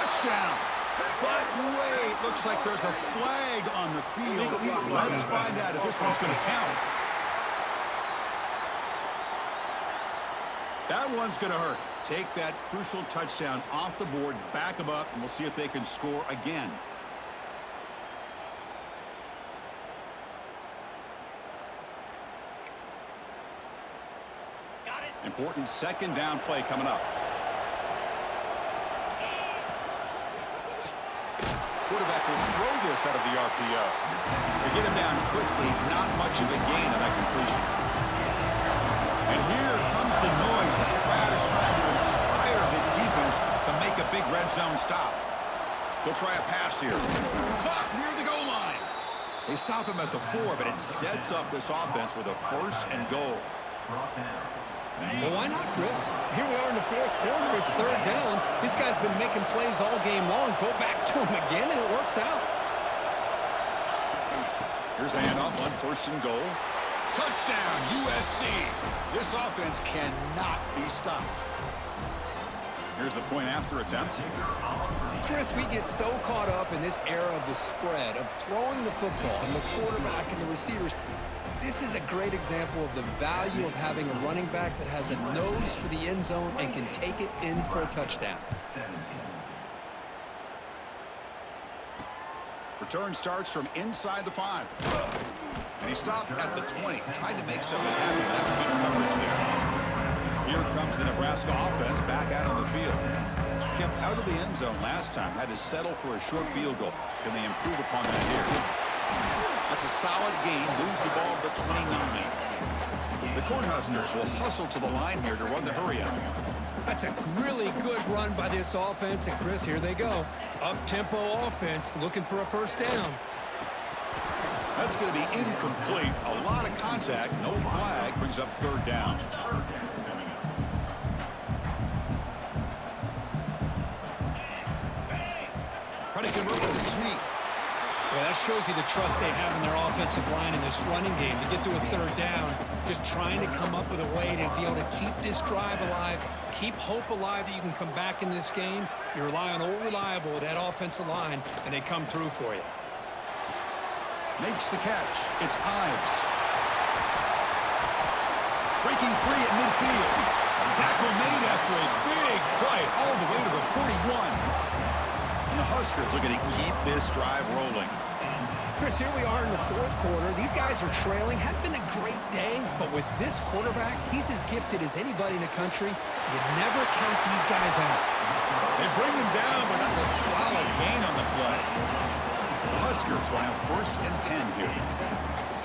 touchdown. But wait, looks like there's a flag on the field. Let's find out if this one's going to count. That one's going to hurt. Take that crucial touchdown off the board, back them up, and we'll see if they can score again. Important second down play coming up. Quarterback will throw this out of the RPO. To get him down quickly, not much of a gain on that completion. And here comes the noise. This crowd is trying to inspire this defense to make a big red zone stop. They'll try a pass here. Caught near the goal line. They stop him at the 4, but it sets up this offense with a 1st and goal. Well, why not, Chris? Here we are in the 4th quarter. It's 3rd down. This guy's been making plays all game long. Go back to him again, and it works out. Here's a handoff on 1st and goal. Touchdown, USC. This offense cannot be stopped. Here's the point after attempt. Chris, we get so caught up in this era of the spread, of throwing the football, and the quarterback and the receivers. This is a great example of the value of having a running back that has a nose for the end zone and can take it in for a touchdown. Return starts from inside the 5. And he stopped at the 20. Tried to make something happen. That's good coverage there. Here comes the Nebraska offense back out on the field. Kept out of the end zone last time. Had to settle for a short field goal. Can they improve upon that here? That's a solid gain. Moves the ball to the 29. The Cornhuskers will hustle to the line here to run the hurry up. That's a really good run by this offense. And, Chris, here they go. Up-tempo offense looking for a 1st down. That's going to be incomplete. A lot of contact. No flag. Brings up 3rd down. Trying to convert with a sneak. Well, that shows you the trust they have in their offensive line in this running game. To get to a 3rd down, just trying to come up with a way to be able to keep this drive alive, keep hope alive that you can come back in this game. You rely on Old Reliable, that offensive line, and they come through for you. Makes the catch. It's Ives. Breaking free at midfield. Tackle made after a big play all the way to the 41. And the Huskers are going to keep this drive rolling. Chris, here we are in the 4th quarter. These guys are trailing. Hadn't been a great day, but with this quarterback, he's as gifted as anybody in the country. You never count these guys out. They bring him down, but that's a solid gain on the play. The Huskers will have 1st and 10 here.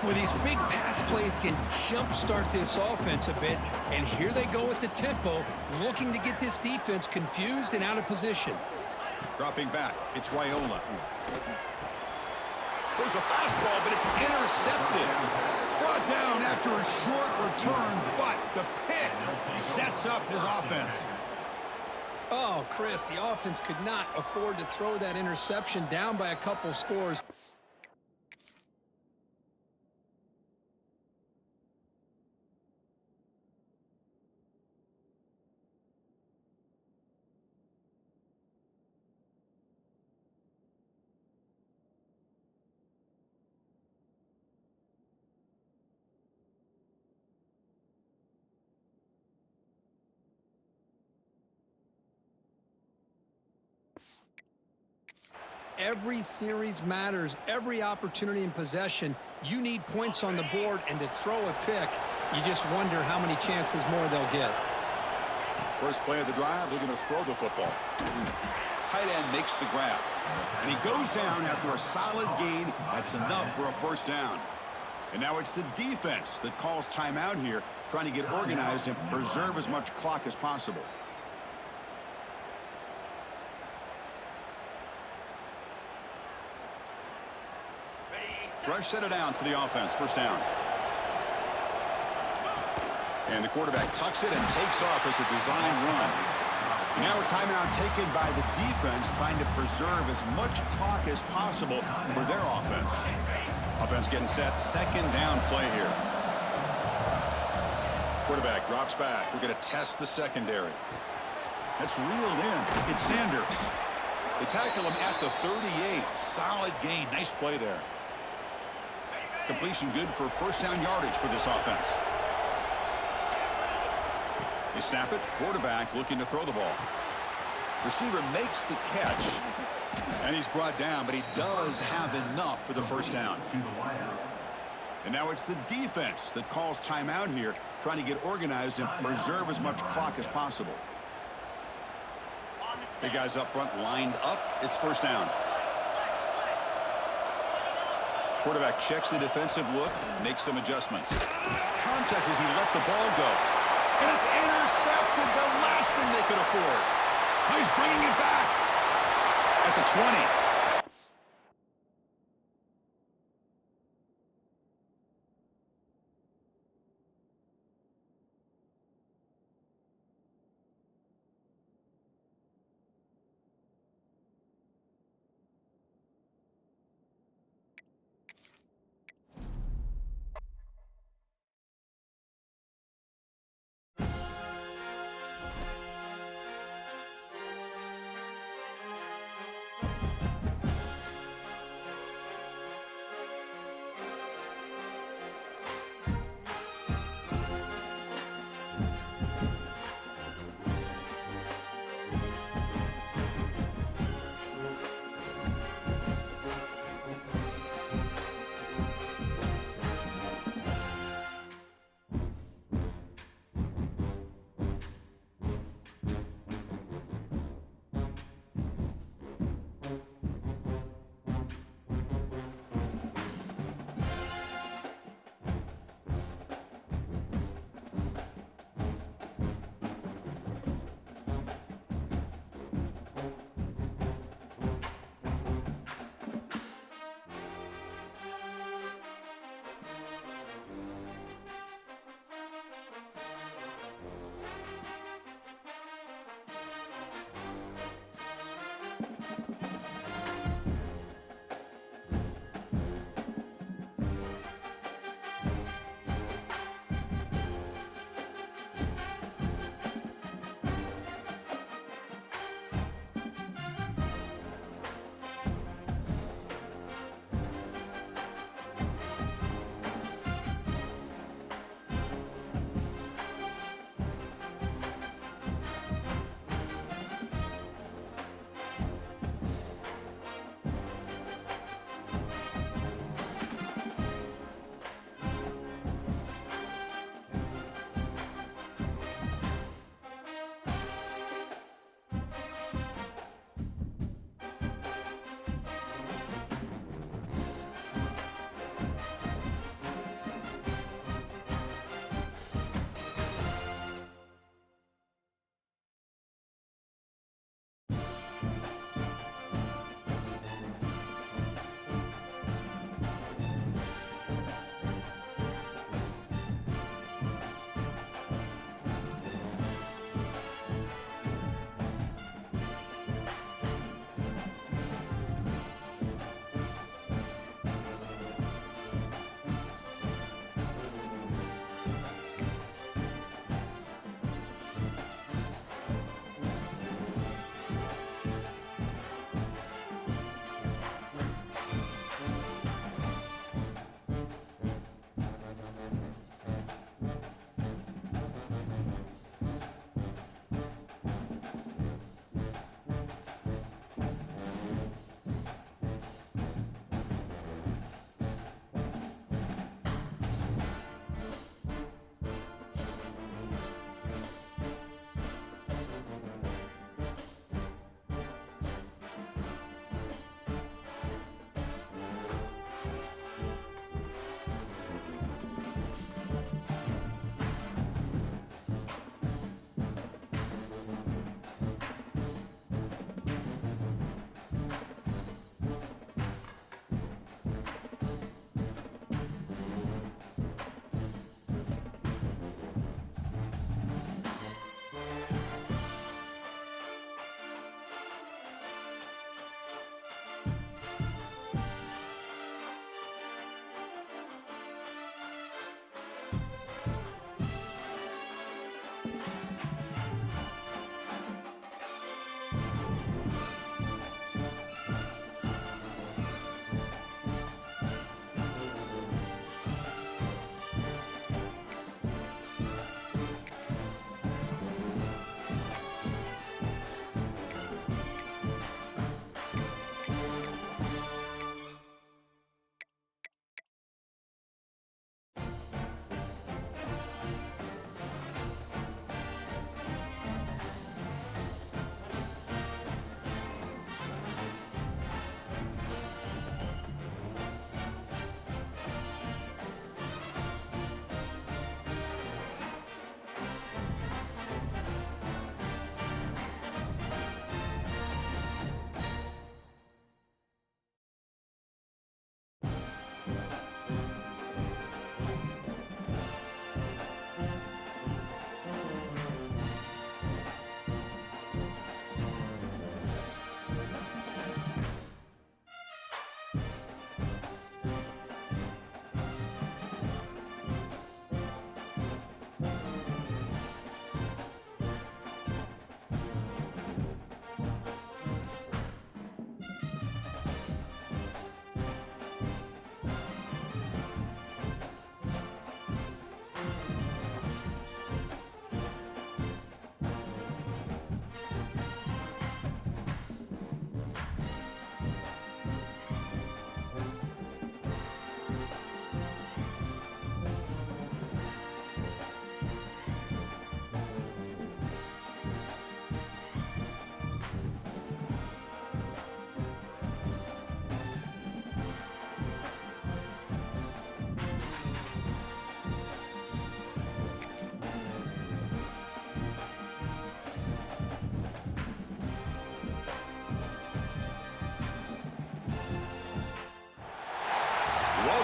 Well, these big pass plays can jumpstart this offense a bit, and here they go with the tempo, looking to get this defense confused and out of position. Dropping back, it's Raiola. There's a fastball, but it's intercepted. Brought down after a short return, but the pick sets up his offense. Oh, Chris, the offense could not afford to throw that interception down by a couple scores. Every series matters. Every opportunity in possession, you need points on the board, and to throw a pick, you just wonder how many chances more they'll get. First play of the drive, they're going to throw the football. Tight end makes the grab. And he goes down after a solid gain. That's enough for a 1st down. And now it's the defense that calls timeout here, trying to get organized and preserve as much clock as possible. Fresh set of downs for the offense. 1st down. And the quarterback tucks it and takes off as a design run. And now a timeout taken by the defense, trying to preserve as much clock as possible for their offense. Offense getting set. 2nd down play here. Quarterback drops back. We're going to test the secondary. That's reeled in. It's Sanders. They tackle him at the 38. Solid gain. Nice play there. Completion good for first down yardage for this offense. They snap it. Quarterback looking to throw the ball. Receiver makes the catch. And he's brought down, but he does have enough for the first down. And now it's the defense that calls timeout here, trying to get organized and preserve as much clock as possible. The guys up front lined up. It's first down. Quarterback checks the defensive look, makes some adjustments. Contact as he let the ball go. And it's intercepted, the last thing they could afford. He's bringing it back at the 20.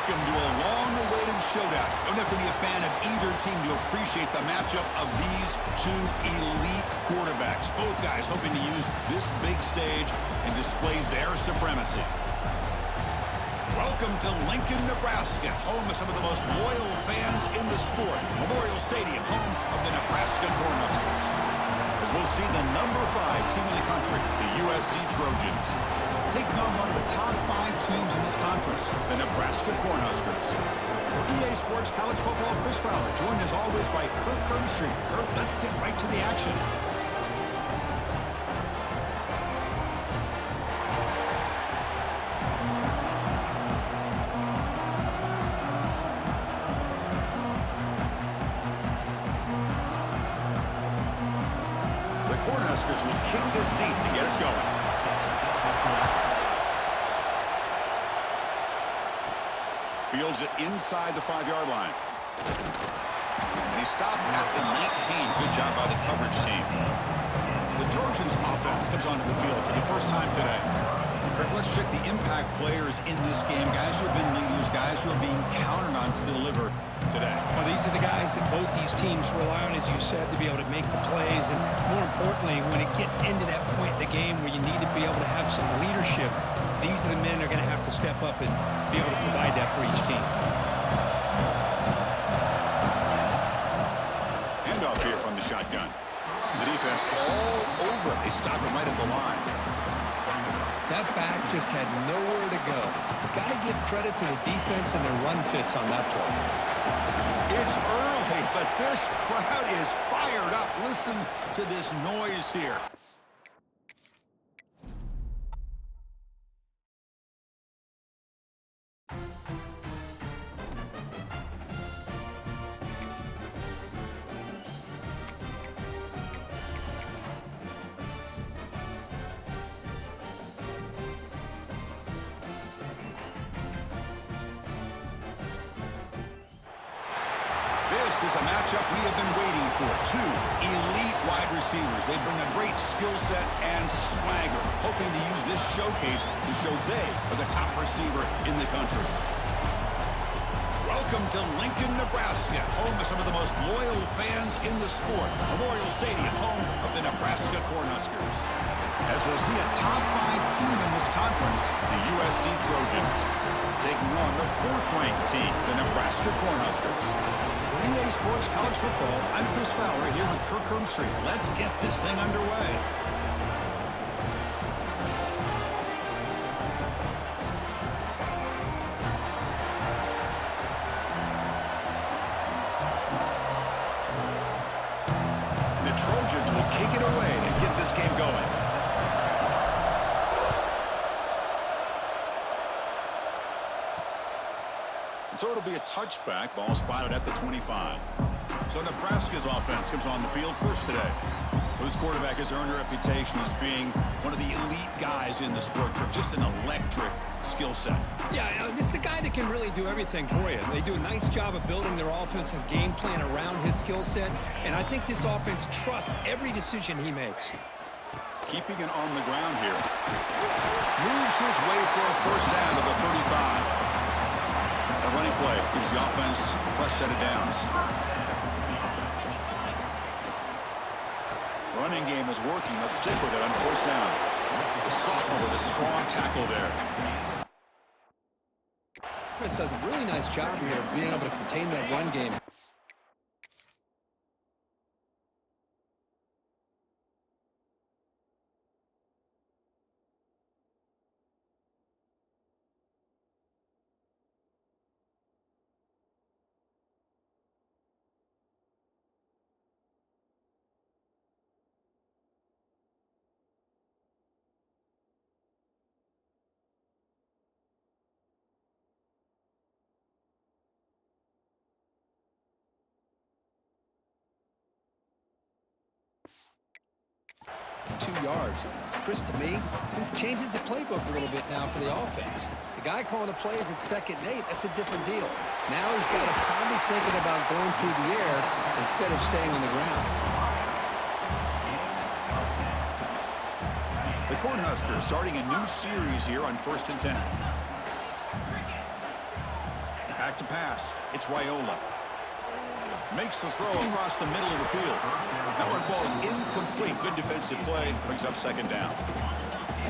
Welcome to a long-awaited showdown. Don't have to be a fan of either team to appreciate the matchup of these two elite quarterbacks. Both guys hoping to use this big stage and display their supremacy. Welcome to Lincoln, Nebraska, home of some of the most loyal fans in the sport. Memorial Stadium, home of the Nebraska Cornhuskers. As we'll see the number 5 team in the country, the USC Trojans, taking on one of the top 5 teams in this conference, the Nebraska Cornhuskers. For EA Sports College Football, Chris Fowler, joined as always by Kirk Herbstreit. Kirk, let's get right to the action. The Cornhuskers will kick this deep to get us going. Fields it inside the 5-yard line. And he stopped at the 19. Good job by the coverage team. The Trojans offense comes onto the field for the first time today. Kirk, let's check the impact players in this game. Guys who have been leaders, guys who are being counted on to deliver today. Well, these are the guys that both these teams rely on, as you said, to be able to make the plays. And more importantly, when it gets into that point in the game where you need to be able to have some leadership, these are the men that are going to have to step up and be able to provide that for each team. Handoff here from the shotgun. The defense all over. They stop him right at the line. That back just had nowhere to go. Got to give credit to the defense and their run fits on that play. It's early, but this crowd is fired up. Listen to this noise here. This is a matchup we have been waiting for. 2 elite wide receivers. They bring a great skill set and swagger, hoping to use this showcase to show they are the top receiver in the country. Welcome to Lincoln, Nebraska, home of some of the most loyal fans in the sport. Memorial Stadium, home of the Nebraska Cornhuskers. As we'll see a top 5 team in this conference, the USC Trojans, taking on the 4th-ranked team, the Nebraska Cornhuskers. For EA Sports College Football, I'm Chris Fowler here with Kirk Herbstreit. Let's get this thing underway. The Trojans will kick it away and get this game going. So it'll be a touchback, ball spotted at the 25. So Nebraska's offense comes on the field first today. Well, this quarterback has earned a reputation as being one of the elite guys in the sport for just an electric skill set. Yeah, this is a guy that can really do everything for you. They do a nice job of building their offensive game plan around his skill set, and I think this offense trusts every decision he makes. Keeping it on the ground here. Moves his way for a first down to the 35. A running play gives the offense a fresh set of downs. Running game is working. Let's stick with it on first down. The sophomore with a strong tackle there. Defense does a really nice job here of being able to contain that run game. Yards. Chris, to me, this changes the playbook a little bit now for the offense. The guy calling the plays at 2nd and 8, that's a different deal. Now he's got to probably thinking about going through the air instead of staying on the ground. The Cornhuskers starting a new series here on 1st and 10. Back to pass. It's Raiola. Makes the throw across the middle of the field. That one falls incomplete. Good defensive play. Brings up second down.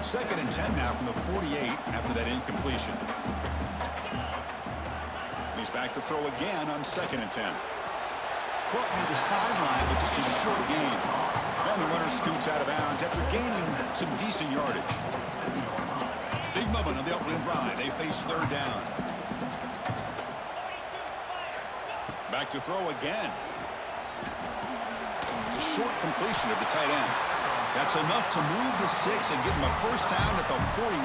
2nd and 10 now from the 48 after that incompletion. He's back to throw again on 2nd and 10. Caught near the sideline, but just a short gain. And the runner scoots out of bounds after gaining some decent yardage. Big moment on the opening drive. They face 3rd down. Back to throw again. The short completion of the tight end. That's enough to move the sticks and give them a first down at the 41.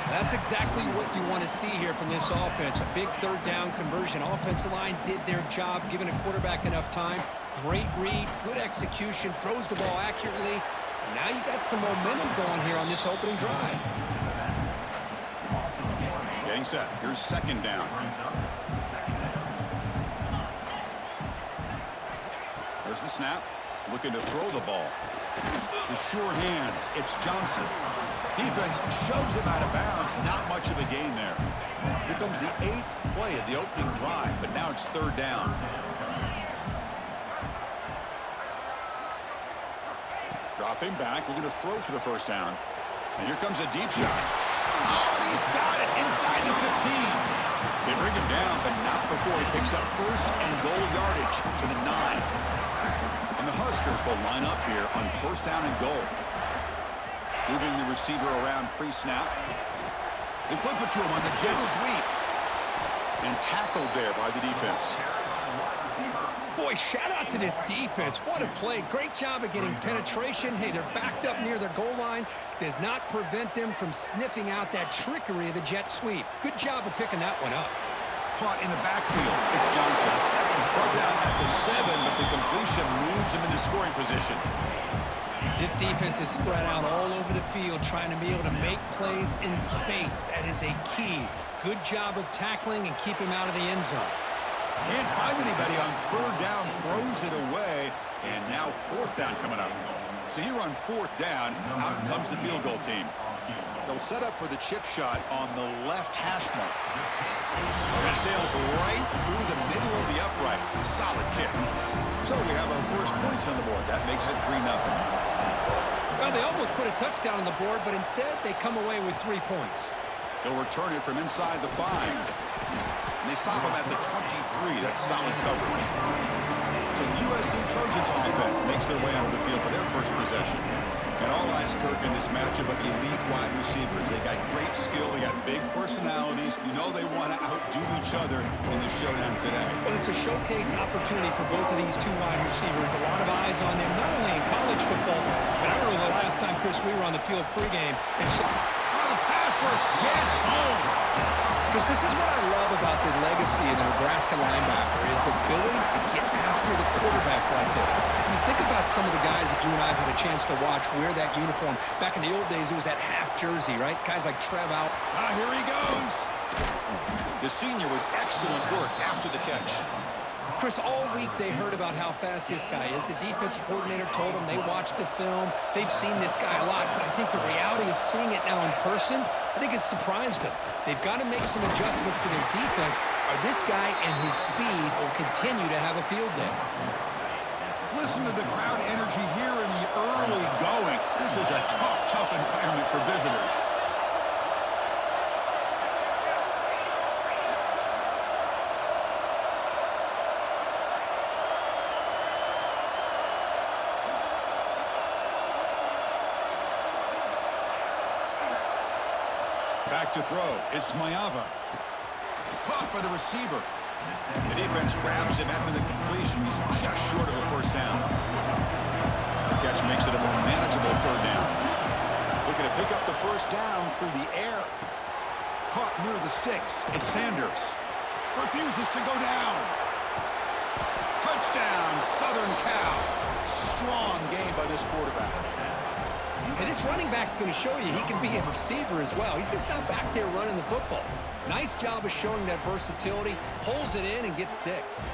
That's exactly what you want to see here from this offense. A big 3rd down conversion. Offensive line did their job, giving a quarterback enough time. Great read, good execution, throws the ball accurately. And now you got some momentum going here on this opening drive. Getting set. Here's 2nd down. There's the snap. Looking to throw the ball. The sure hands. It's Johnson. Defense shoves him out of bounds. Not much of a gain there. Here comes the 8th play of the opening drive, but now it's 3rd down. Dropping back. We're going to throw for the first down. And here comes a deep shot. Oh, and he's got it inside the 15. They bring him down, but not before he picks up 1st and goal yardage to the 9. And the Huskers will line up here on 1st down and goal. Moving the receiver around pre-snap. They flip it to him on the jet sweep. And tackled there by the defense. Boy, shout out to this defense. What a play. Great job of getting penetration. Hey, they're backed up near their goal line. Does not prevent them from sniffing out that trickery of the jet sweep. Good job of picking that one up. Caught in the backfield. It's Johnson. Brought down at the 7, but the completion moves him into scoring position. This defense is spread out all over the field, trying to be able to make plays in space. That is a key. Good job of tackling and keep him out of the end zone. Can't find anybody on 3rd down, throws it away, and now 4th down coming up. So here on 4th down, out comes the field goal team. They'll set up for the chip shot on the left hash mark. That sails right through the middle of the uprights. Solid kick. So we have our first points on the board. That makes it 3-0. Well, they almost put a touchdown on the board, but instead they come away with 3 points. They'll return it from inside the 5. And they stop him at the 23. That's solid coverage. So the USC Trojans offense makes their way onto the field for their first possession. And all eyes, Kirk, in this matchup of elite wide receivers. They got great skill. They got big personalities. You know they want to outdo each other in the showdown today. Well, it's a showcase opportunity for both of these 2 wide receivers. A lot of eyes on them, not only in college football, but I remember the last time, Chris, we were on the field pregame. And so the pass rush gets home. Because this is what I love about the legacy of the Nebraska linebacker is the ability to get after the quarterback like this. I mean, think about some of the guys that you and I have had a chance to watch wear that uniform. Back in the old days, it was that half jersey, right? Guys like Trev out. Here he goes. The senior with excellent work after the catch. Chris, all week they heard about how fast this guy is. The defensive coordinator told them they watched the film. They've seen this guy a lot, but I think the reality of seeing it now in person, I think it's surprised them. They've got to make some adjustments to their defense, or this guy and his speed will continue to have a field day. Listen to the crowd energy here in the early going. This is a tough environment for visitors. Back to throw. It's Maiava. Caught by the receiver. The defense grabs him after the completion. He's just short of a first down. The catch makes it a more manageable 3rd down. Looking to pick up the first down through the air. Caught near the sticks. It's Sanders. Refuses to go down. Touchdown, Southern Cal. Strong game by this quarterback. And this running back's going to show you he can be a receiver as well. He's just not back there running the football. Nice job of showing that versatility. Pulls it in and gets 6.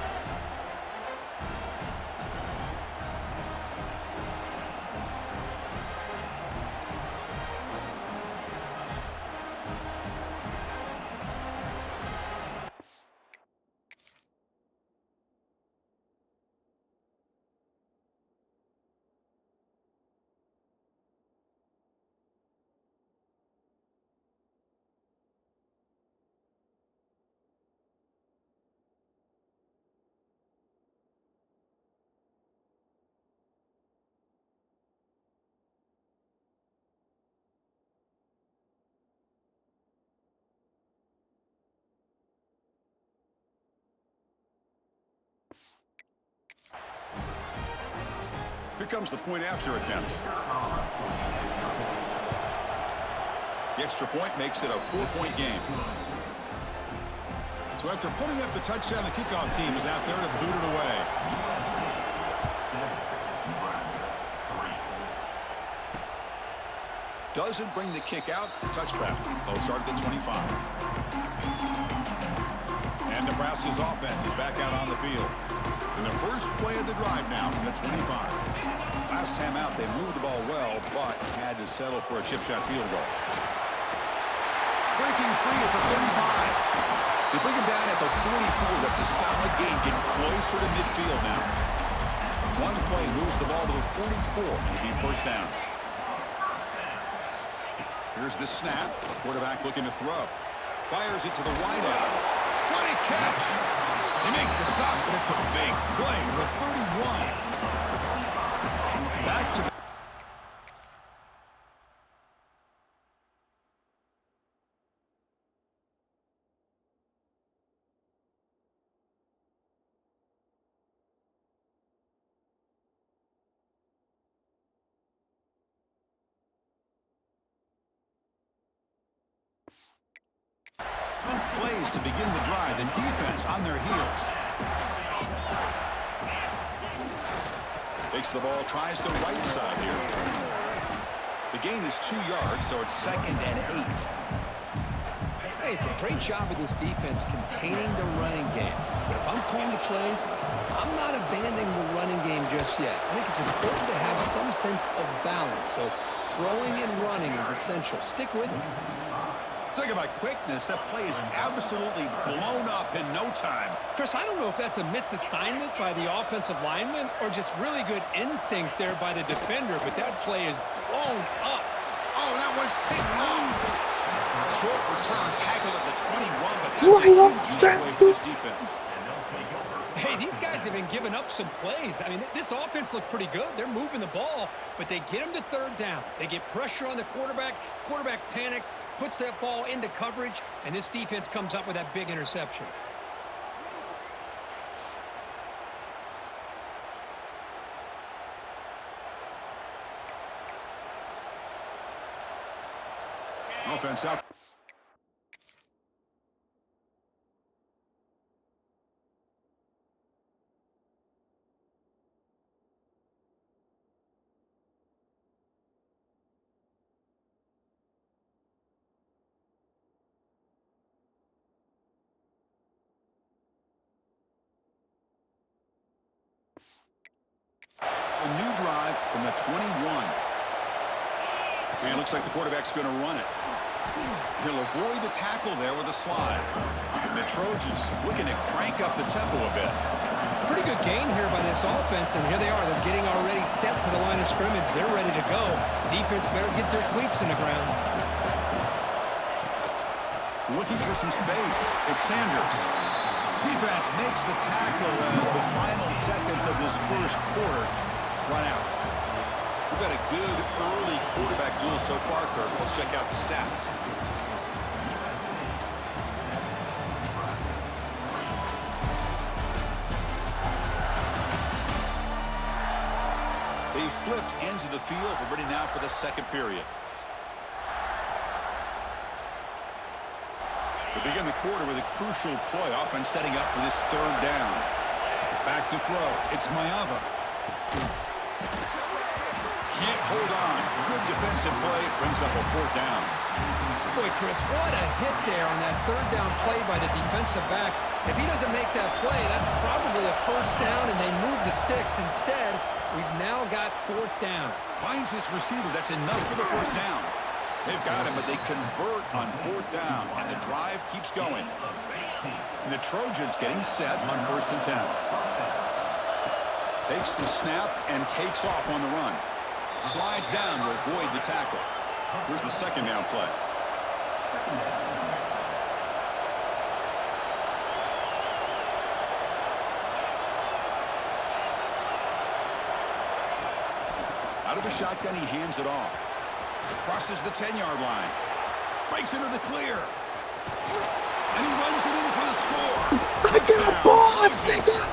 Here comes the point after attempt. The extra point makes it a 4-point game. So after putting up the touchdown, the kickoff team is out there to boot it away. Doesn't bring the kick out. Touchback. They'll start at the 25. And Nebraska's offense is back out on the field. And the first play of the drive now from the 25. Last time out, they moved the ball well, but had to settle for a chip shot field goal. Breaking free at the 35. They bring him down at the 44. That's a solid gain, getting closer to midfield now. One play moves the ball to the 44, and it'll be first down. Here's the snap. Quarterback looking to throw. Fires it to the wide out. What a catch! They make the stop, but it's a big play for 31. Back to plays to begin the drive. The defense on their heels. Takes the ball, tries the right side here. The gain is 2 yards, so it's 2nd and 8. Hey, it's a great job of this defense containing the running game. But if I'm calling the plays, I'm not abandoning the running game just yet. I think it's important to have some sense of balance. So throwing and running is essential. Stick with it. Talking about quickness, that play is absolutely blown up in no time. Chris, I don't know if that's a misassignment by the offensive lineman or just really good instincts there by the defender, but that play is blown up. Oh, that one's picked off. Short return tackle at the 21, but that's a huge takeaway for this defense. Hey, these guys have been giving up some plays. I mean, this offense looked pretty good. They're moving the ball, but they get them to 3rd down. They get pressure on the quarterback. Quarterback panics, puts that ball into coverage, and this defense comes up with that big interception. Offense out. A new drive from the 21. And it looks like the quarterback's going to run it. He'll avoid the tackle there with a slide. And the Trojans looking to crank up the tempo a bit. Pretty good gain here by this offense, and here they are. They're getting already set to the line of scrimmage. They're ready to go. Defense better get their cleats in the ground. Looking for some space. It's Sanders. Defense makes the tackle as the final seconds of this first quarter run out. We've had a good early quarterback duel so far, Kirk. Let's check out the stats. They flipped ends of the field. We're ready now for the second period. We begin the quarter with a crucial play. Offense setting up for this 3rd down. Back to throw. It's Maiava. Can't hold on. Good defensive play. Brings up a 4th down. Boy, Chris, what a hit there on that 3rd down play by the defensive back. If he doesn't make that play, that's probably a 1st down, and they move the sticks. Instead, we've now got 4th down. Finds this receiver. That's enough for the 1st down. They've got him, but they convert on 4th down, and the drive keeps going. And the Trojans getting set on 1st and 10. Takes the snap and takes off on the run. Slides down to avoid the tackle. Here's the 2nd down play. Out of the shotgun, he hands it off. Crosses the 10-yard line. Breaks into the clear. And he runs it in for the score. I got a boss, nigga!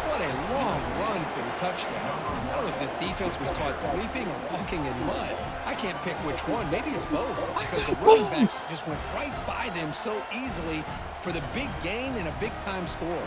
What a long run for the touchdown. I don't know if this defense was caught sleeping or walking in mud. I can't pick which one. Maybe it's both. Because the running back just went right by them so easily for the big gain and a big-time score.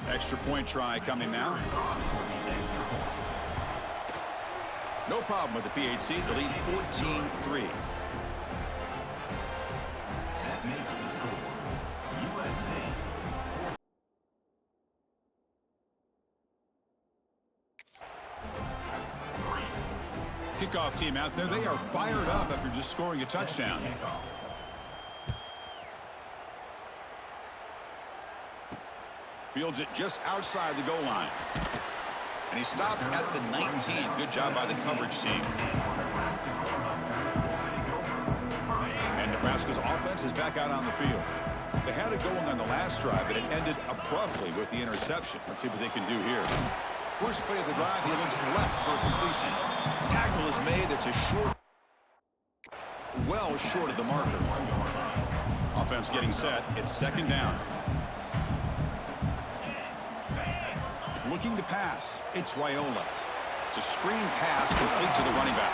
Extra point try coming now. No problem with the PHC. The lead 14-3. Kickoff team out there. They are fired up after just scoring a touchdown. Fields it just outside the goal line. And he stopped at the 19. Good job by the coverage team. And Nebraska's offense is back out on the field. They had it going on the last drive, but it ended abruptly with the interception. Let's see what they can do here. First play of the drive, he looks left for a completion. Tackle is made. It's a short, well short of the marker. Offense getting set. It's second down. Looking to pass. It's Raiola. It's a screen pass complete to the running back.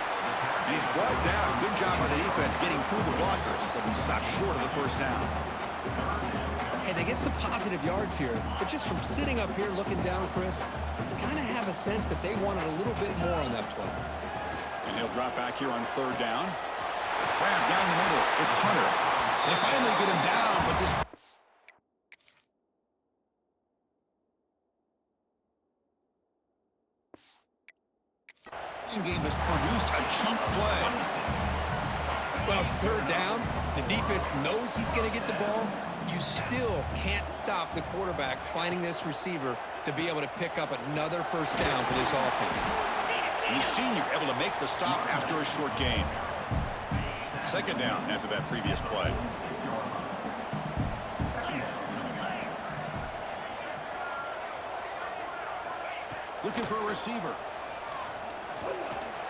And he's brought down. Good job by the defense getting through the blockers, but he stopped short of the first down. Hey, they get some positive yards here, but just from sitting up here looking down, Chris, you kind of have a sense that they wanted a little bit more on that play. And he'll drop back here on third down. Grab down the middle. It's Hunter. They finally get him down, but this game has produced a chunk play. Well, it's third down. The defense knows he's going to get the ball. You still can't stop the quarterback finding this receiver to be able to pick up another first down for this offense. And the senior able to make the stop after a short gain. Second down after that previous play. Looking for a receiver.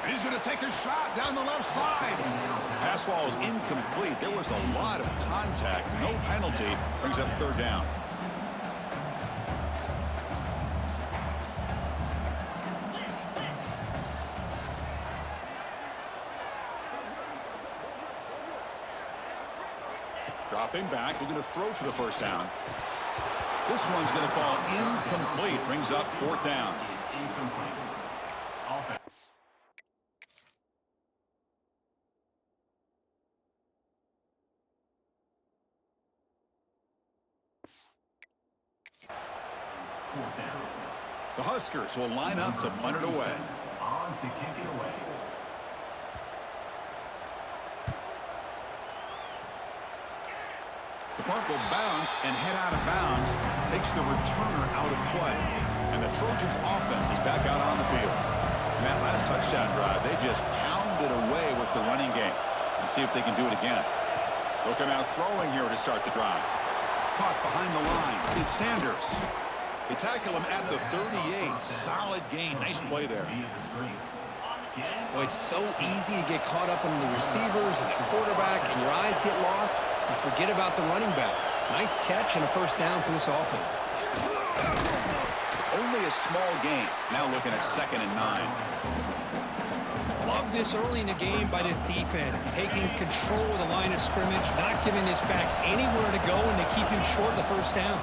And he's going to take a shot down the left side. Pass ball is incomplete. There was a lot of contact. No penalty. Brings up third down. Dropping back. Looking to throw for the first down. This one's going to fall incomplete. Brings up fourth down. The Huskers will line up to punt it away. On to kick it away. The punt will bounce and head out of bounds. Takes the returner out of play. And the Trojans offense is back out on the field. In that last touchdown drive, they just pounded away with the running game. And see if they can do it again. They'll come out throwing here to start the drive. Caught behind the line. It's Sanders. They tackle him at the 38. Solid gain. Nice play there. Well, it's so easy to get caught up in the receivers and the quarterback, and your eyes get lost. You forget about the running back. Nice catch and a first down for this offense. Only a small gain. Now looking at 2nd and 9. Love this early in the game by this defense, taking control of the line of scrimmage, not giving this back anywhere to go, and to keep him short of the first down.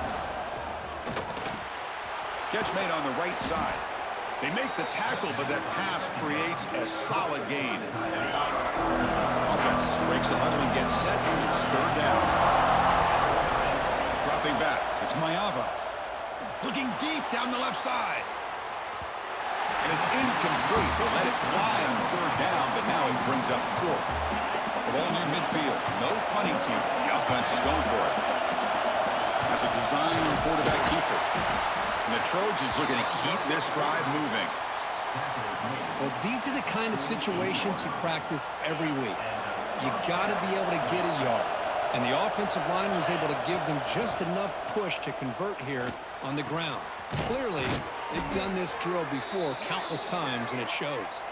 Catch made on the right side. They make the tackle, but that pass creates a solid gain. Offense breaks the huddle and gets set. It's third down. Dropping back. It's Maeva. Looking deep down the left side. And it's incomplete. They let it fly on third down, but now it brings up fourth. The ball near midfield. No punting team. The offense is going for it. As a design quarterback keeper. And the Trojans looking to keep this drive moving. Well, these are the kind of situations you practice every week. You got to be able to get a yard. And the offensive line was able to give them just enough push to convert here on the ground. Clearly, they've done this drill before countless times, and it shows.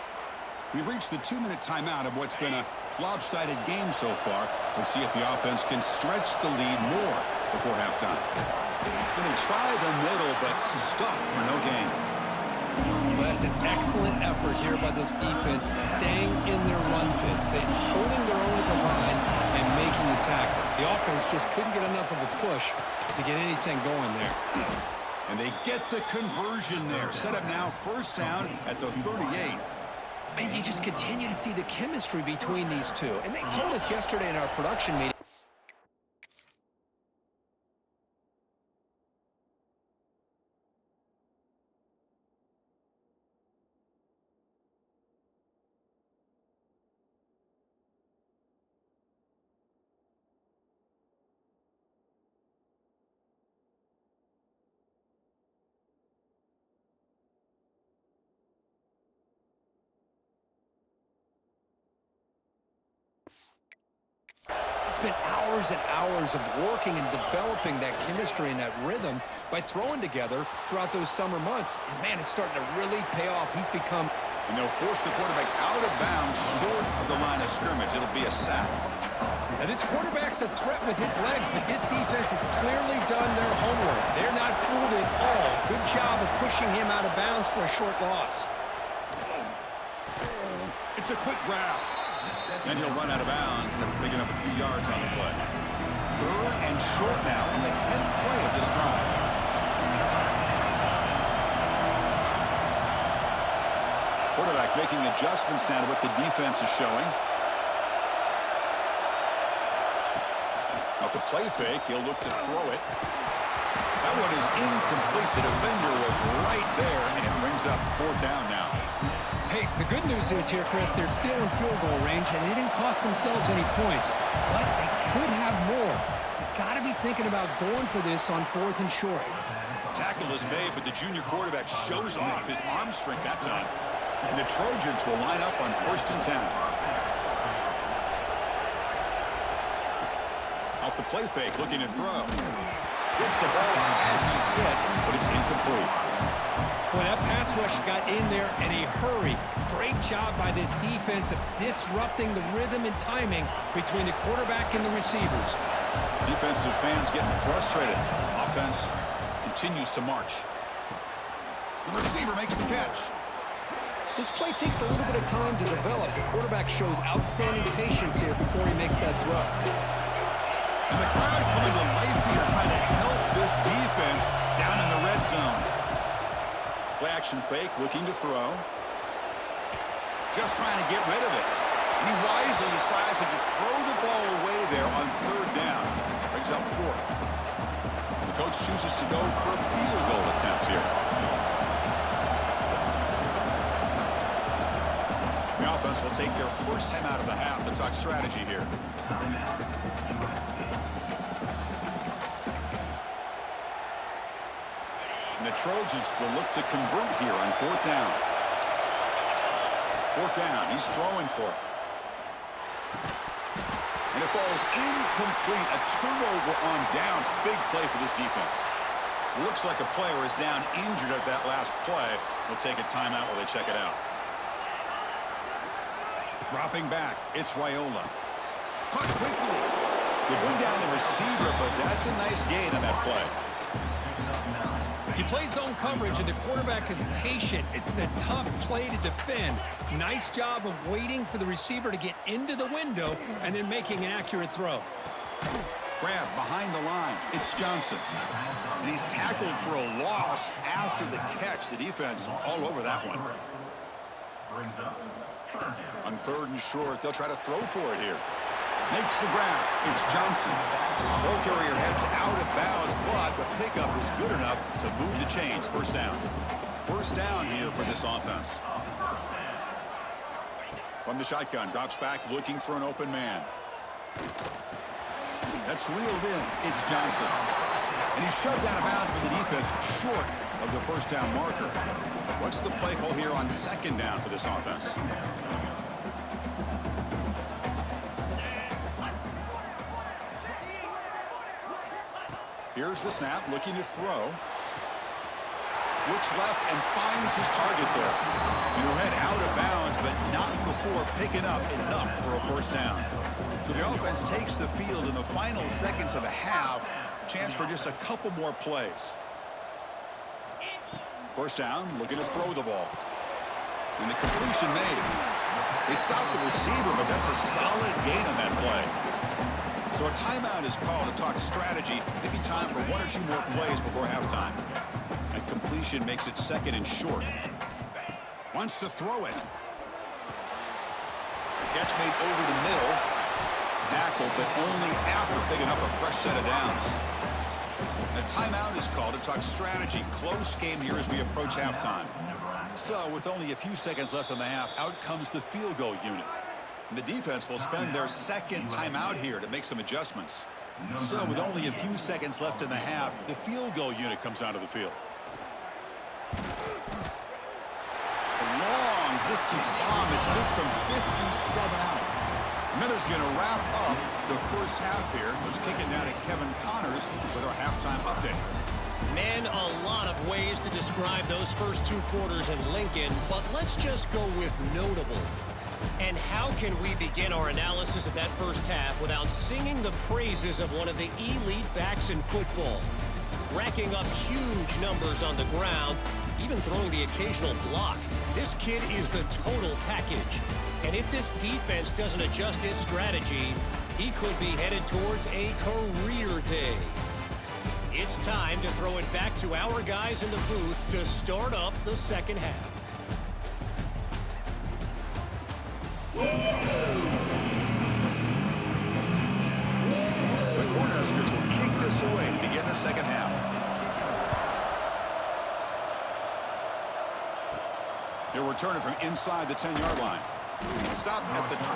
We've reached the 2-minute timeout of what's been a lopsided game so far. We'll see if the offense can stretch the lead more before halftime. And they try the middle, but stuck for no gain. Well, that's an excellent effort here by this defense, staying in their run fits. They're holding their own at the line and making the tackle. The offense just couldn't get enough of a push to get anything going there. And they get the conversion there. Set up now, first down at the 38. And you just continue to see the chemistry between these two. And they told us yesterday in our production meeting. Spent hours and hours of working and developing that chemistry and that rhythm by throwing together throughout those summer months. And, man, it's starting to really pay off. He's become... And they'll force the quarterback out of bounds short of the line of scrimmage. It'll be a sack. Now, this quarterback's a threat with his legs, but this defense has clearly done their homework. They're not fooled at all. Good job of pushing him out of bounds for a short loss. It's a quick grab. And he'll run out of bounds after picking up a few yards on the play. Third and short now in the 10th play of this drive. Quarterback making adjustments now to what the defense is showing. Off the play fake, he'll look to throw it. That one is incomplete. The defender was right there, and it brings up fourth down now. Hey, the good news is here, Chris, they're still in field goal range, and they didn't cost themselves any points. But they could have more. They've got to be thinking about going for this on fourth and short. Tackle is made, but the junior quarterback shows off his arm strength that time. And the Trojans will line up on first and 10. Off the play fake, looking to throw. Gets the ball as he's hit, but it's incomplete. Boy, that pass rush got in there in a hurry. Great job by this defense of disrupting the rhythm and timing between the quarterback and the receivers. Defensive fans getting frustrated. Offense continues to march. The receiver makes the catch. This play takes a little bit of time to develop. The quarterback shows outstanding patience here before he makes that throw. And the crowd coming to life here, trying to help this defense down in the red zone. Play action fake, looking to throw. Just trying to get rid of it. And he wisely decides to just throw the ball away there on third down. Brings up fourth. The coach chooses to go for a field goal attempt here. The offense will take their first time out of the half. The talk strategy here. And the Trojans will look to convert here on fourth down. Fourth down, he's throwing for it. And it falls incomplete. A turnover on downs. Big play for this defense. Looks like a player is down injured at that last play. We'll take a timeout while they check it out. Dropping back, it's Raiola. Caught quickly. They bring down the receiver, but that's a nice gain on that play. He plays zone coverage, and the quarterback is patient. It's a tough play to defend. Nice job of waiting for the receiver to get into the window and then making an accurate throw. Grab behind the line. It's Johnson. And he's tackled for a loss after the catch. The defense all over that one. Brings up third down. On 3rd and short, they'll try to throw for it here. Makes the grab. It's Johnson. Ball carrier heads out of bounds, but the pickup is good enough to move the chains. First down. First down here for this offense. From the shotgun, drops back looking for an open man. That's reeled in. It's Johnson. And he's shoved out of bounds with the defense short of the first down marker. What's the play call here on 2nd down for this offense? Here's the snap, looking to throw. Looks left and finds his target there. And he'll head out of bounds, but not before picking up enough for a first down. So the offense takes the field in the final seconds of the half. Chance for just a couple more plays. First down, looking to throw the ball. And the completion made. They stopped the receiver, but that's a solid gain on that play. So a timeout is called to talk strategy. Maybe time for 1 or 2 more plays before halftime. And completion makes it 2nd and short. Wants to throw it. Catch made over the middle. Tackle, but only after picking up a fresh set of downs. A timeout is called to talk strategy. Close game here as we approach halftime. So with only a few seconds left in the half, out comes the field goal unit. And the defense will spend their 2nd timeout here to make some adjustments. So with only a few seconds left in the half, the field goal unit comes onto the field. A long distance bomb. It's good from 57 out. Miller's going to wrap up the first half here. Let's kick it down to Kevin Connors with our halftime update. Man, a lot of ways to describe those first 2 quarters in Lincoln, but let's just go with notable. And how can we begin our analysis of that first half without singing the praises of one of the elite backs in football? Racking up huge numbers on the ground, even throwing the occasional block. This kid is the total package. And if this defense doesn't adjust its strategy, he could be headed towards a career day. It's time to throw it back to our guys in the booth to start up the second half. The Cornhuskers will kick this away to begin the second half. He'll return it from inside the 10-yard line. Stop at the 22.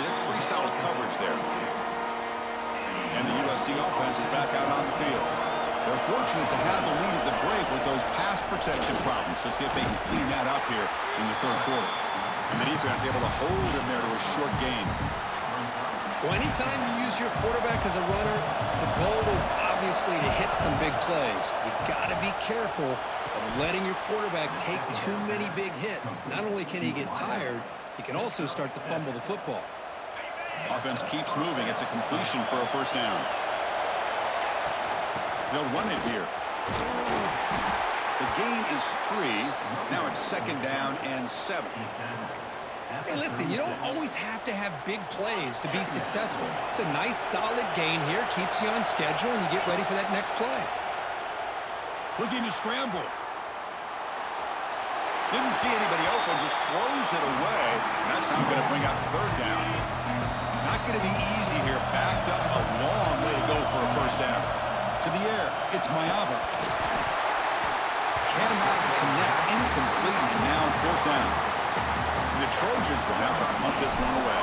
That's pretty solid coverage there. And the USC offense is back out on the field. They're fortunate to have the lead at the break with those pass protection problems. Let's see if they can clean that up here in the 3rd quarter. And the defense able to hold him there to a short gain. Well, anytime you use your quarterback as a runner, the goal is obviously to hit some big plays. You got to be careful of letting your quarterback take too many big hits. Not only can he get tired, he can also start to fumble the football. Offense keeps moving. It's a completion for a first down. They'll run it here. The gain is 3. Now it's 2nd down and 7. Hey, listen, you don't always have to have big plays to be successful. It's a nice, solid gain here. Keeps you on schedule, and you get ready for that next play. Looking to scramble. Didn't see anybody open, just throws it away. That's not going to bring out the 3rd down. Not going to be easy here. Backed up a long way to go for a first down. To the air, it's Mayava. Cannot connect, incomplete, and now 4th down. And the Trojans will have to punt this one away.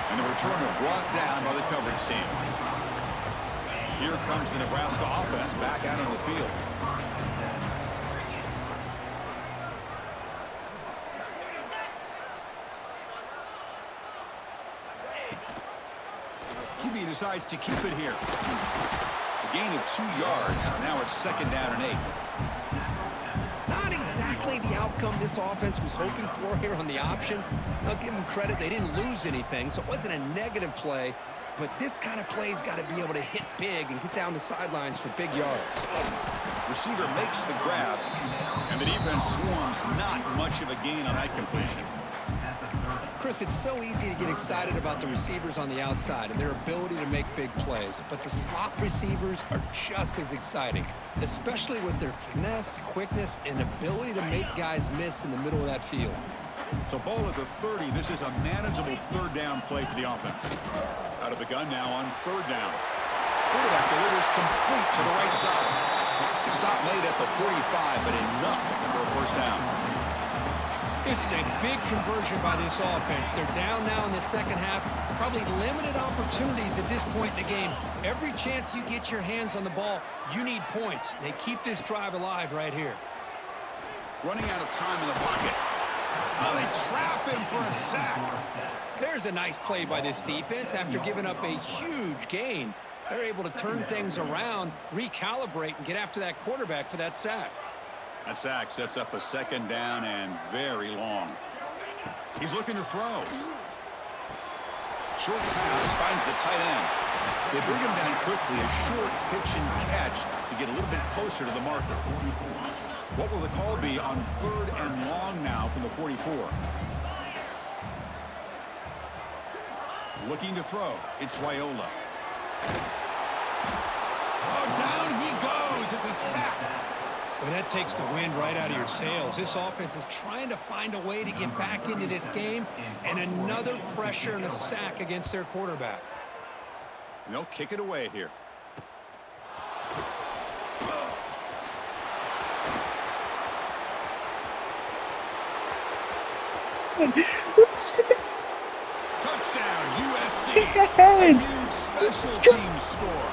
And the returner brought down by the coverage team. Here comes the Nebraska offense back out on the field. QB decides to keep it here. A gain of 2 yards. Now it's 2nd down and 8. Not exactly the outcome this offense was hoping for here on the option. I'll give them credit. They didn't lose anything, so it wasn't a negative play. But this kind of play's got to be able to hit big and get down the sidelines for big yards. Receiver makes the grab, and the defense swarms. Not much of a gain on that completion. Chris, it's so easy to get excited about the receivers on the outside and their ability to make big plays, but the slot receivers are just as exciting, especially with their finesse, quickness, and ability to make guys miss in the middle of that field. So ball at the 30. This is a manageable third down play for the offense. Out of the gun now on third down. Quarterback delivers complete to the right side. The stop made at the 45, but enough for a first down. This is a big conversion by this offense. They're down now in the second half. Probably limited opportunities at this point in the game. Every chance you get your hands on the ball, you need points. They keep this drive alive right here. Running out of time in the pocket. Oh, they trap him for a sack. There's a nice play by this defense after giving up a huge gain. They're able to turn things around, recalibrate, and get after that quarterback for that sack. That sack sets up a second down and very long. He's looking to throw. Short pass finds the tight end. They bring him down quickly, a short pitch and catch to get a little bit closer to the marker. What will the call be on third and long now from the 44? Looking to throw. It's Raiola. Oh, down he goes. It's a sack. Well, that takes the wind right out of your sails. This offense is trying to find a way to get back into this game, and another pressure and a sack against their quarterback. And they'll kick it away here. Touchdown, USC. A huge special teams score.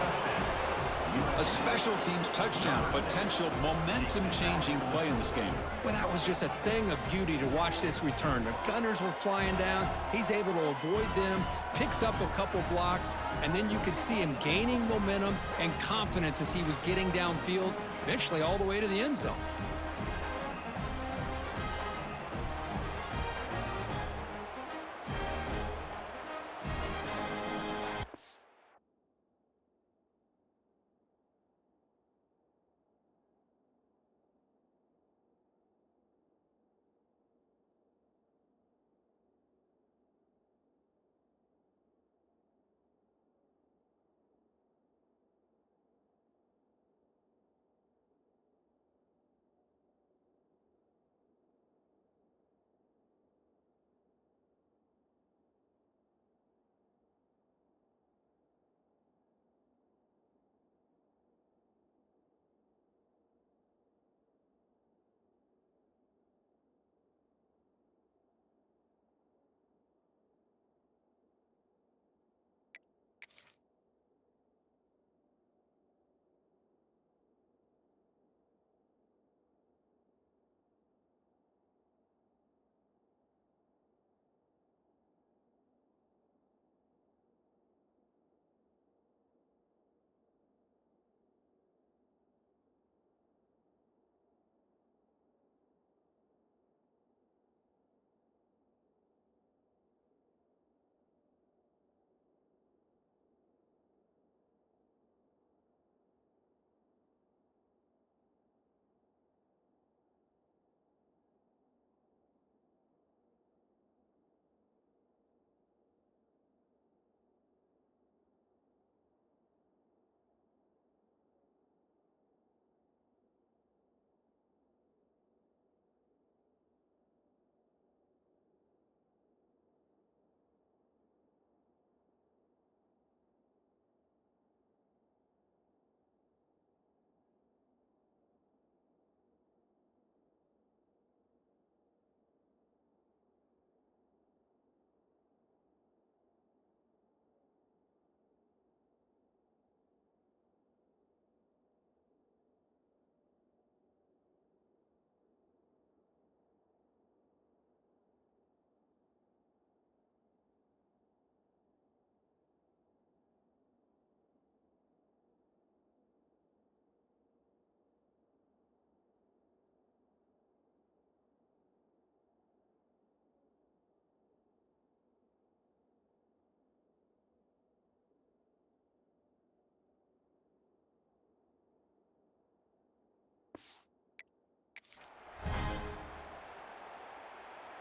A special teams touchdown. Potential momentum-changing play in this game. Well, that was just a thing of beauty to watch this return. The Gunners were flying down. He's able to avoid them, picks up a couple blocks, and then you could see him gaining momentum and confidence as he was getting downfield, eventually all the way to the end zone.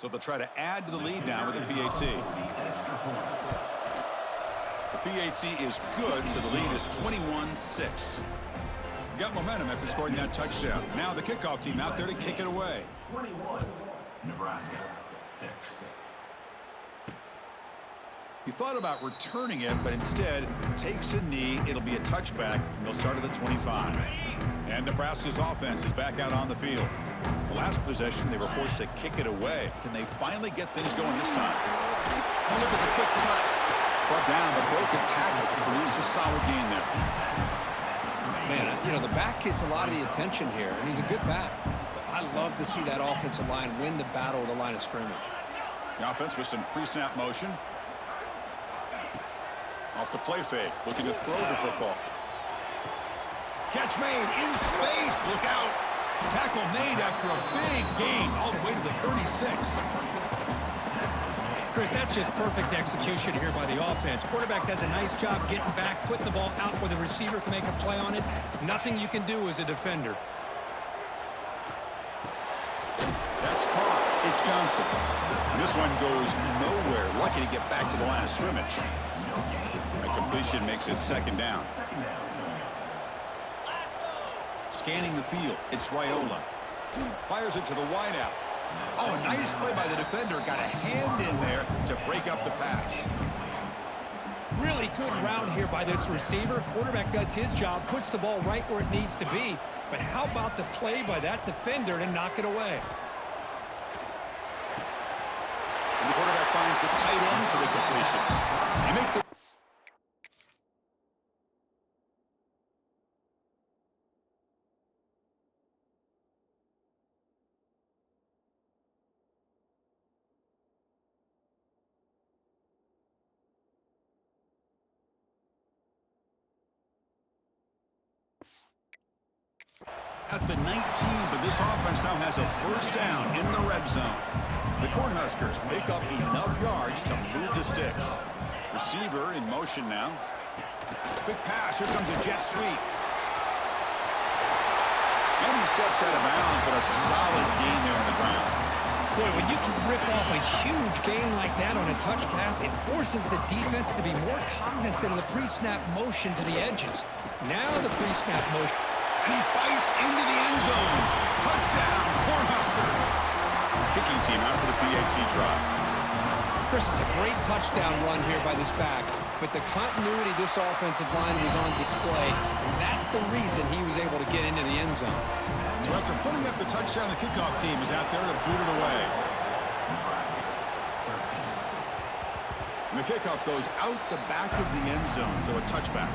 So they'll try to add to the lead now with the PAT. The PAT is good, so the lead is 21-6. Got momentum after scoring that touchdown. Now the kickoff team out there to kick it away. 21, Nebraska 6. He thought about returning it, but instead takes a knee. It'll be a touchback, and they'll start at the 25. And Nebraska's offense is back out on the field. The last possession, they were forced to kick it away. Can they finally get things going this time? Oh, look at the quick cut. Brought down the broken tackle to produce a solid gain there. Man, you know, the back gets a lot of the attention here, and he's a good back. But I love to see that offensive line win the battle of the line of scrimmage. The offense with some pre-snap motion. Off the play fake, looking to throw the football. Catch made in space. Look out. Tackle made after a big gain all the way to the 36. Chris, that's just perfect execution here by the offense. Quarterback does a nice job getting back, putting the ball out where the receiver can make a play on it. Nothing you can do as a defender. That's caught. It's Johnson. And this one goes nowhere. Lucky to get back to the line of scrimmage. A completion makes it second down. Scanning the field, it's Raiola. Fires it to the wideout. Oh, a nice play by the defender. Got a hand in there to break up the pass. Really good route here by this receiver. Quarterback does his job, puts the ball right where it needs to be. But how about the play by that defender to knock it away? And the quarterback finds the tight end for the completion. They make the at the 19, but this offense now has a first down in the red zone. The Cornhuskers make up enough yards to move the sticks. Receiver in motion now. Quick pass. Here comes a jet sweep. And he steps out of bounds, but a solid gain there on the ground. Boy, when you can rip off a huge gain like that on a touch pass, it forces the defense to be more cognizant of the pre-snap motion to the edges. Now the pre-snap motion. And he fights into the end zone. Touchdown, Cornhuskers. Kicking team out for the PAT try. Chris, it's a great touchdown run here by this back, but the continuity of this offensive line was on display, and that's the reason he was able to get into the end zone. So after putting up the touchdown, the kickoff team is out there to boot it away. And the kickoff goes out the back of the end zone, so a touchback.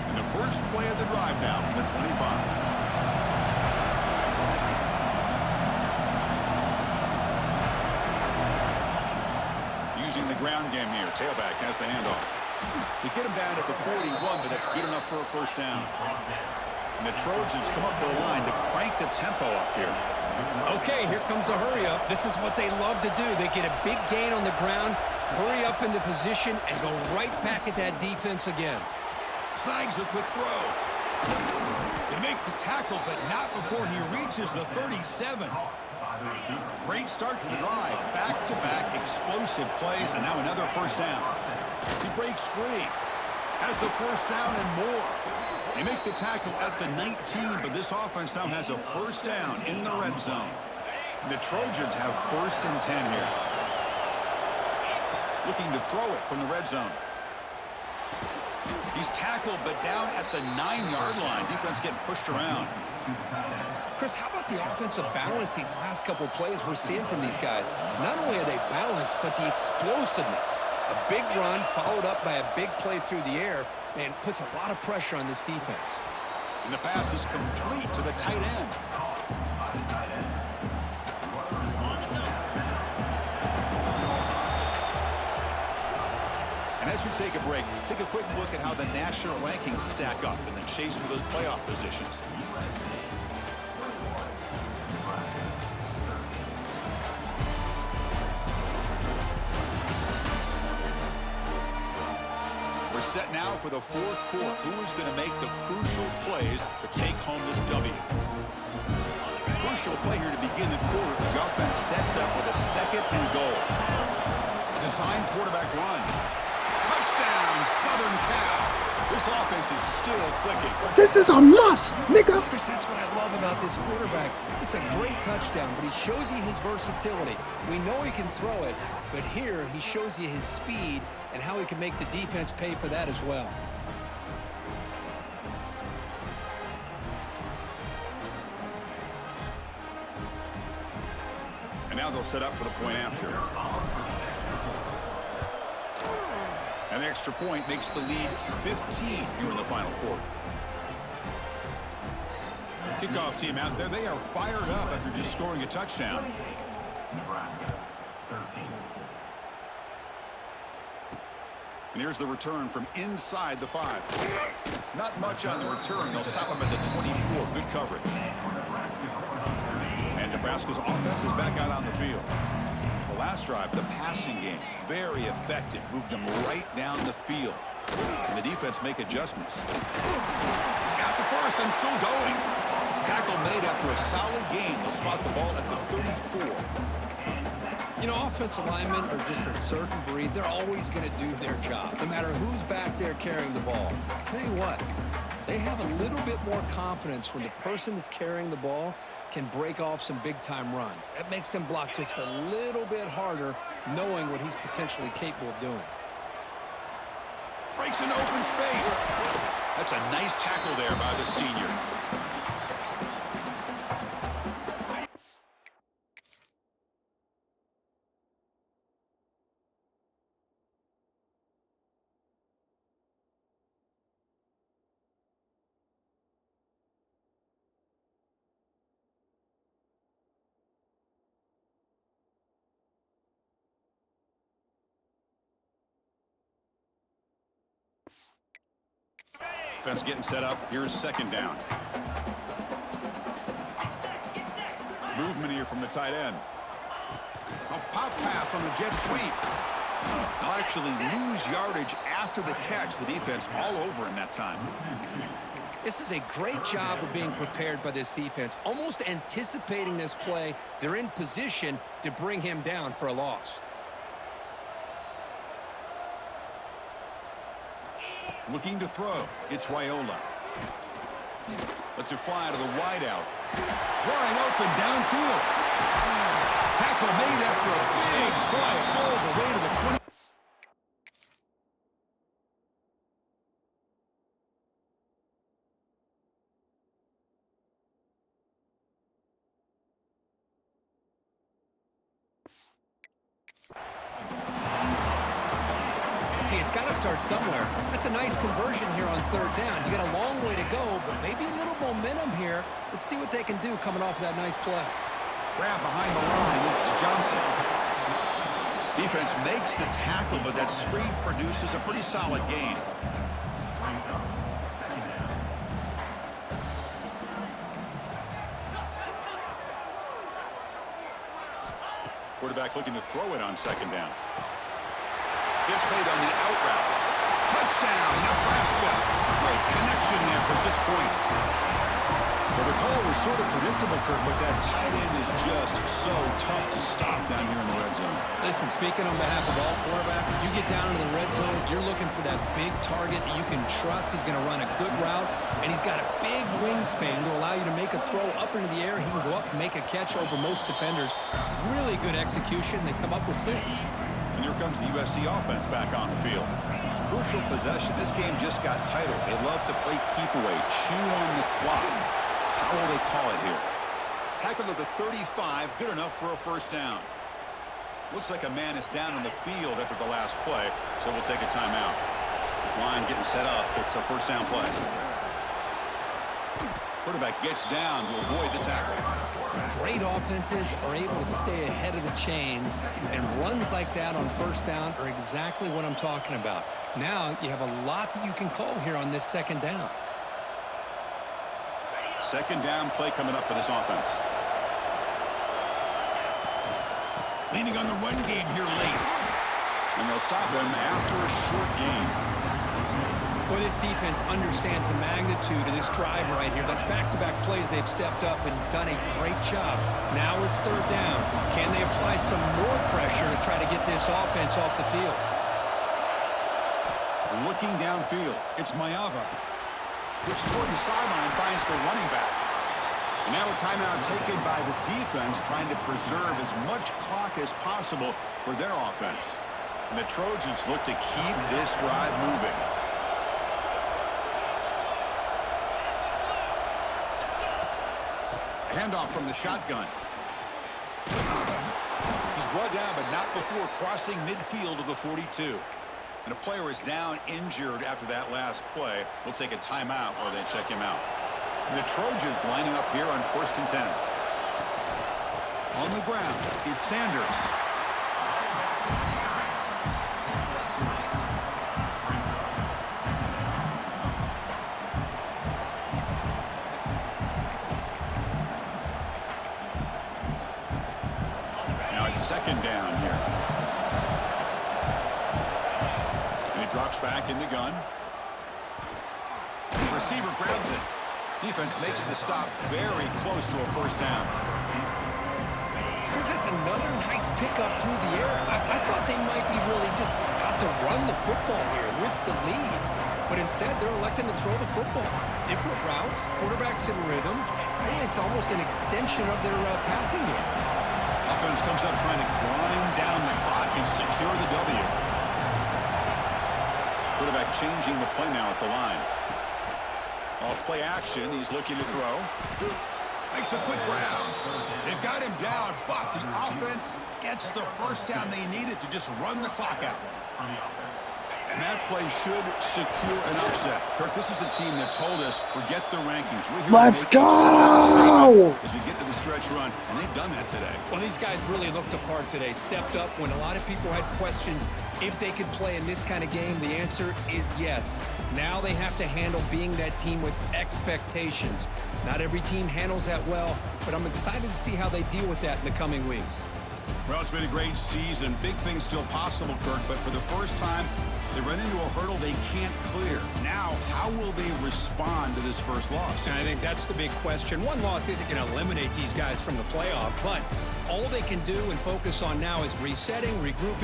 And the first play of the drive now from the 25. Using the ground game here. Tailback has the handoff. They get him down at the 41, but that's good enough for a first down. And the Trojans come up to the line to crank the tempo up here. Okay, here comes the hurry up. This is what they love to do. They get a big gain on the ground, hurry up into position, and go right back at that defense again. Snags a quick throw. They make the tackle, but not before he reaches the 37. Great start to the drive. Back-to-back explosive plays, and now another first down. He breaks free. Has the first down and more. They make the tackle at the 19, but this offense now has a first down in the red zone. And the Trojans have 1st and 10 here. Looking to throw it from the red zone. He's tackled, but down at the 9-yard line. Defense getting pushed around. Chris, how about the offensive balance these last couple plays we're seeing from these guys? Not only are they balanced, but the explosiveness. A big run followed up by a big play through the air, and puts a lot of pressure on this defense. And the pass is complete to the tight end. And as we take a break, take a quick look at how the national rankings stack up in the chase for those playoff positions. We're set now for the fourth quarter. Who is going to make the crucial plays to take home this W? crucial play here to begin the quarter as the offense sets up with a 2nd and goal. Design quarterback run. Touchdown, Southern Cal. This offense is still clicking. This is a must, nigga. Chris, that's what I love about this quarterback. It's a great touchdown, but he shows you his versatility. We know he can throw it, but here he shows you his speed and how he can make the defense pay for that as well. And now they'll set up for the point after. An extra point makes the lead 15 here in the final quarter. Kickoff team out there, they are fired up after just scoring a touchdown. Nebraska, 13. And here's the return from inside the 5. Not much on the return. They'll stop him at the 24. Good coverage. And Nebraska's offense is back out on the field. The last drive, the passing game, very effective. Moved them right down the field. And the defense make adjustments. He's got the first and still going. Tackle made after a solid game. They'll spot the ball at the 34. You know, offensive linemen are just a certain breed. They're always going to do their job, no matter who's back there carrying the ball. I'll tell you what, they have a little bit more confidence when the person that's carrying the ball can break off some big-time runs. That makes them block just a little bit harder, knowing what he's potentially capable of doing. Breaks into open space. That's a nice tackle there by the senior. Defense getting set up. Here's 2nd down. Movement here from the tight end. A pop pass on the jet sweep. They'll actually lose yardage after the catch. The defense all over in that time. This is a great job of being prepared by this defense, almost anticipating this play. They're in position to bring him down for a loss. Looking to throw. It's Raiola. Lets it fly to the wideout. Wide open downfield. Tackle made after a big play all the way to the 20. It's got to start somewhere. That's a nice conversion here on 3rd down. You got a long way to go, but maybe a little momentum here. Let's see what they can do coming off that nice play. Grab behind the line. It's Johnson. Defense makes the tackle, but that screen produces a pretty solid gain. Quarterback looking to throw it on 2nd down. Gets made on the out route. Touchdown, Nebraska. Great connection there for 6 points. Well, the call was sort of predictable, Kirk, but that tight end is just so tough to stop down here in the red zone. Listen, speaking on behalf of all quarterbacks, you get down into the red zone, you're looking for that big target that you can trust. He's going to run a good route, and he's got a big wingspan to allow you to make a throw up into the air. He can go up and make a catch over most defenders. Really good execution. They come up with 6. And here comes the USC offense back on the field. Crucial possession. This game just got tighter. They love to play keep away, chew on the clock. How will they call it here? Tackle at the 35, good enough for a 1st down. Looks like a man is down in the field after the last play, so we'll take a timeout. This line getting set up. It's a 1st down play. Quarterback gets down to avoid the tackle. Great offenses are able to stay ahead of the chains, and runs like that on 1st down are exactly what I'm talking about. Now you have a lot that you can call here on this 2nd down. 2nd down play coming up for this offense. Leaning on the run game here late. And they'll stop him after a short gain. Well, this defense understands the magnitude of this drive right here. That's back-to-back plays. They've stepped up and done a great job. Now it's third down. Can they apply some more pressure to try to get this offense off the field? Looking downfield, it's Mayava, which toward the sideline finds the running back. And now a timeout taken by the defense, trying to preserve as much clock as possible for their offense. And the Trojans look to keep this drive moving. Handoff from the shotgun. He's brought down, but not before crossing midfield of the 42. And a player is down injured after that last play. We'll take a timeout while they check him out. And the Trojans lining up here on 1st and 10. On the ground, it's Sanders. Now it's 2nd down here. Drops back in the gun. The receiver grabs it. Defense makes the stop very close to a 1st down. Chris, that's another nice pickup through the air. I thought they might be really just out to run the football here with the lead. But instead, they're electing to throw the football. Different routes, quarterbacks in rhythm. Hey, it's almost an extension of their passing game. Offense comes up trying to grind down the clock and secure the W. Quarterback changing the play now at the line. Off play action, he's looking to throw. Makes a quick grab. They've got him down, but the offense gets the 1st down they needed to just run the clock out. And that play should secure an upset. Kirk, this is a team that told us, forget the rankings. We're here Let's go! as we get to the stretch run, and they've done that today. Well, these guys really looked apart today. Stepped up when a lot of people had questions if they could play in this kind of game. The answer is yes. Now they have to handle being that team with expectations. Not every team handles that well, but I'm excited to see how they deal with that in the coming weeks. Well, it's been a great season. Big things still possible, Kirk, but for the first time, they run into a hurdle they can't clear. Now, how will they respond to this first loss? And I think that's the big question. One loss isn't going to eliminate these guys from the playoff, but all they can do and focus on now is resetting, regrouping,